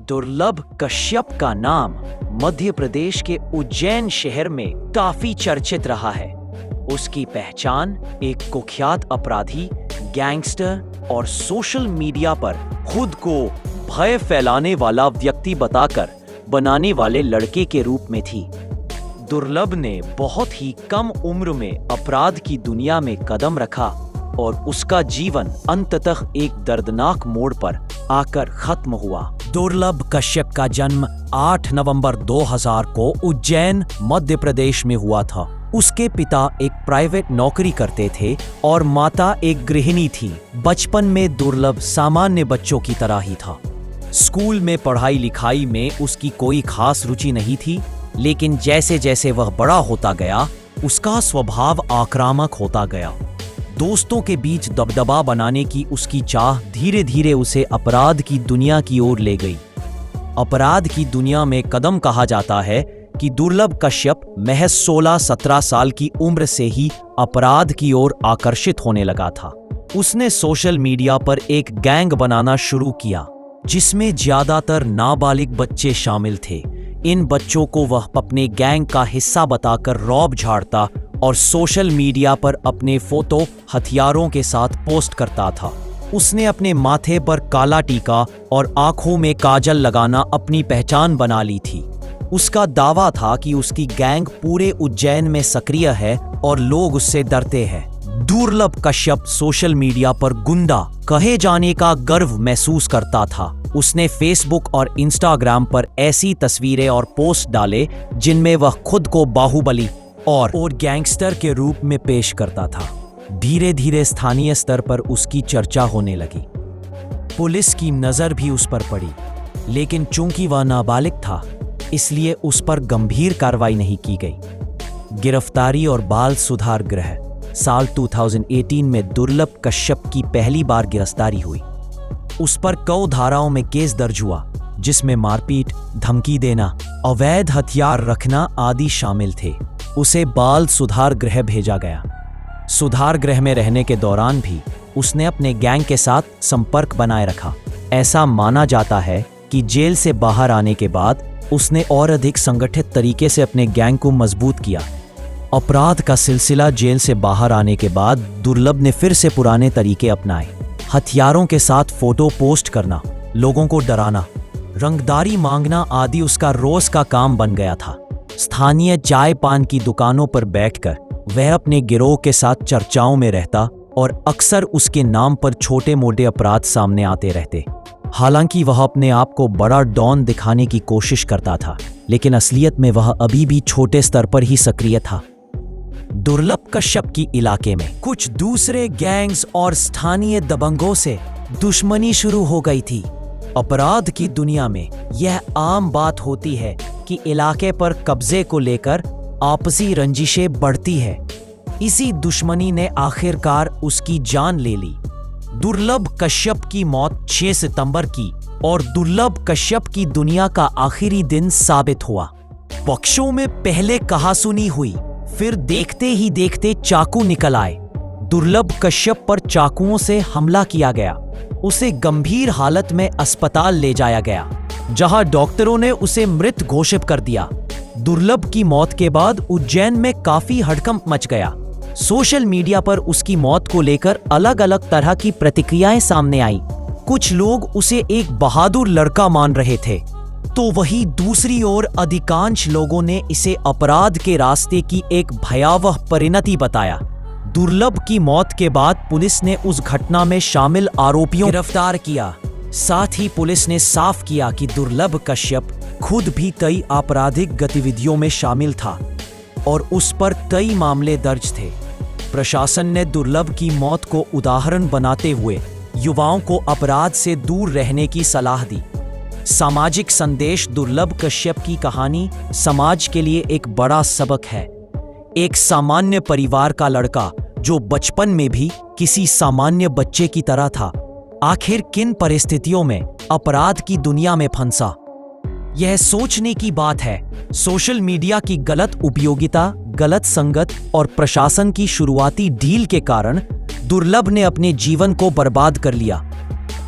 दुर्लभ कश्यप का नाम मध्य प्रदेश के उज्जैन शहर में काफी चर्चित रहा है। उसकी पहचान एक कुख्यात अपराधी, गैंगस्टर और सोशल मीडिया पर खुद को भय फैलाने वाला व्यक्ति बताकर बनाने वाले लड़के के रूप में थी। दुर्लभ ने बहुत ही कम उम्र में अपराध की दुनिया में कदम रखा और उसका जीवन अंततः एक दर्दनाक मोड़ पर आकर खत्म हुआ। दुर्लभ कश्यप का जन्म 8 नवंबर 2000 को उज्जैन, मध्य प्रदेश में हुआ था। उसके पिता एक प्राइवेट नौकरी करते थे और माता एक गृहिणी थी। बचपन में दुर्लभ सामान्य बच्चों की तरह ही था। स्कूल में पढ़ाई लिखाई में उसकी कोई खास रुचि नहीं थी, लेकिन जैसे जैसे वह बड़ा होता गया, उसका स्वभाव आक्रामक होता गया। दोस्तों के बीच दबदबा बनाने की उसकी चाह धीरे धीरे उसे अपराध की दुनिया की ओर ले गई। अपराध की दुनिया में कदम कहा जाता है कि दुर्लभ कश्यप महज 16-17 साल की उम्र से ही अपराध की ओर आकर्षित होने लगा था। उसने सोशल मीडिया पर एक गैंग बनाना शुरू किया, जिसमें ज्यादातर नाबालिग बच्चे शामिल थे। इन बच्चों को वह अपने गैंग का हिस्सा बताकर रौब झाड़ता और सोशल मीडिया पर अपने फोटो हथियारों के साथ पोस्ट करता था। उसने अपने माथे पर काला टीका और आंखों में काजल लगाना अपनी पहचान बना ली थी। उसका दावा था कि उसकी गैंग पूरे उज्जैन में सक्रिय है और लोग उससे डरते हैं। दुर्लभ कश्यप सोशल मीडिया पर गुंडा कहे जाने का गर्व महसूस करता था। उसने फेसबुक और इंस्टाग्राम पर ऐसी तस्वीरें और पोस्ट डाले जिनमें वह खुद को बाहुबली और गैंगस्टर के रूप में पेश करता था। धीरे धीरे स्थानीय स्तर पर उसकी चर्चा होने लगी। पुलिस की नजर भी उस पर पड़ी, लेकिन चूंकि वह नाबालिग था, इसलिए उस पर गंभीर कार्रवाई नहीं की गई। गिरफ्तारी और बाल सुधार गृह साल 2018 में दुर्लभ कश्यप की पहली बार गिरफ्तारी हुई। उस पर कई धाराओं में केस दर्ज हुआ, जिसमें मारपीट, धमकी देना, अवैध हथियार रखना आदि शामिल थे। उसे बाल सुधार गृह भेजा गया। सुधार गृह में रहने के दौरान भी उसने अपने गैंग के साथ संपर्क बनाए रखा। ऐसा माना जाता है कि जेल से बाहर आने के बाद उसने और अधिक संगठित तरीके से अपने गैंग को मजबूत किया। अपराध का सिलसिला जेल से बाहर आने के बाद दुर्लभ ने फिर से पुराने तरीके अपनाए। हथियारों के साथ फोटो पोस्ट करना, लोगों को डराना, रंगदारी मांगना आदि उसका रोज का काम बन गया था। स्थानीय चाय पान की दुकानों पर बैठकर वह अपने गिरोह के साथ चर्चाओं में रहता और अक्सर उसके नाम पर छोटे मोटे अपराध सामने आते रहते। हालांकि वह अपने आप को बड़ा डॉन दिखाने की कोशिश करता था, लेकिन असलियत में वह अभी भी छोटे स्तर पर ही सक्रिय था। दुर्लभ कश्यप की इलाके में कुछ दूसरे गैंग्स और स्थानीय दबंगों से दुश्मनी शुरू हो गई थी। अपराध की दुनिया में यह आम बात होती है कि इलाके पर कब्जे को लेकर आपसी रंजिशें बढ़ती है। इसी दुश्मनी ने आखिरकार उसकी जान ले ली। दुर्लभ कश्यप की मौत 6 सितंबर की और दुर्लभ कश्यप की दुनिया का आखिरी दिन साबित हुआ। पक्षों में पहले कहासुनी हुई, फिर देखते ही देखते चाकू निकल आए। दुर्लभ कश्यप पर चाकुओं से हमला किया गया। उसे गंभीर हालत में अस्पताल ले जाया गया, जहां डॉक्टरों ने उसे मृत घोषित कर दिया। दुर्लभ की मौत के बाद उज्जैन में काफी हड़कंप मच गया। सोशल मीडिया पर उसकी मौत को लेकर अलग अलग तरह की प्रतिक्रियाएं सामने आई। कुछ लोग उसे एक बहादुर लड़का मान रहे थे, तो वहीं दूसरी ओर अधिकांश लोगों ने इसे अपराध के रास्ते की एक भयावह परिणति बताया। दुर्लभ की मौत के बाद पुलिस ने उस घटना में शामिल आरोपियों को गिरफ्तार किया। साथ ही पुलिस ने साफ किया कि दुर्लभ कश्यप खुद भी कई आपराधिक गतिविधियों में शामिल था और उस पर कई मामले दर्ज थे। प्रशासन ने दुर्लभ की मौत को उदाहरण बनाते हुए युवाओं को अपराध से दूर रहने की सलाह दी। सामाजिक संदेश दुर्लभ कश्यप की कहानी समाज के लिए एक बड़ा सबक है। एक सामान्य परिवार का लड़का जो बचपन में भी किसी सामान्य बच्चे की तरह था, आखिर किन परिस्थितियों में अपराध की दुनिया में फंसा। यह सोचने की बात है। सोशल मीडिया की गलत उपयोगिता, गलत संगत और प्रशासन की शुरुआती ढील के कारण दुर्लभ ने अपने जीवन को बर्बाद कर लिया।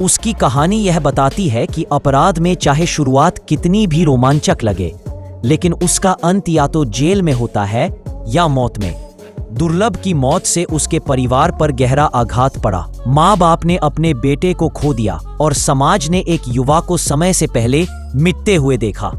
उसकी कहानी यह बताती है कि अपराध में चाहे शुरुआत कितनी भी रोमांचक लगे, लेकिन उसका अंत या तो जेल में होता है या मौत में। दुर्लभ की मौत से उसके परिवार पर गहरा आघात पड़ा। माँ बाप ने अपने बेटे को खो दिया और समाज ने एक युवा को समय से पहले मिटते हुए देखा।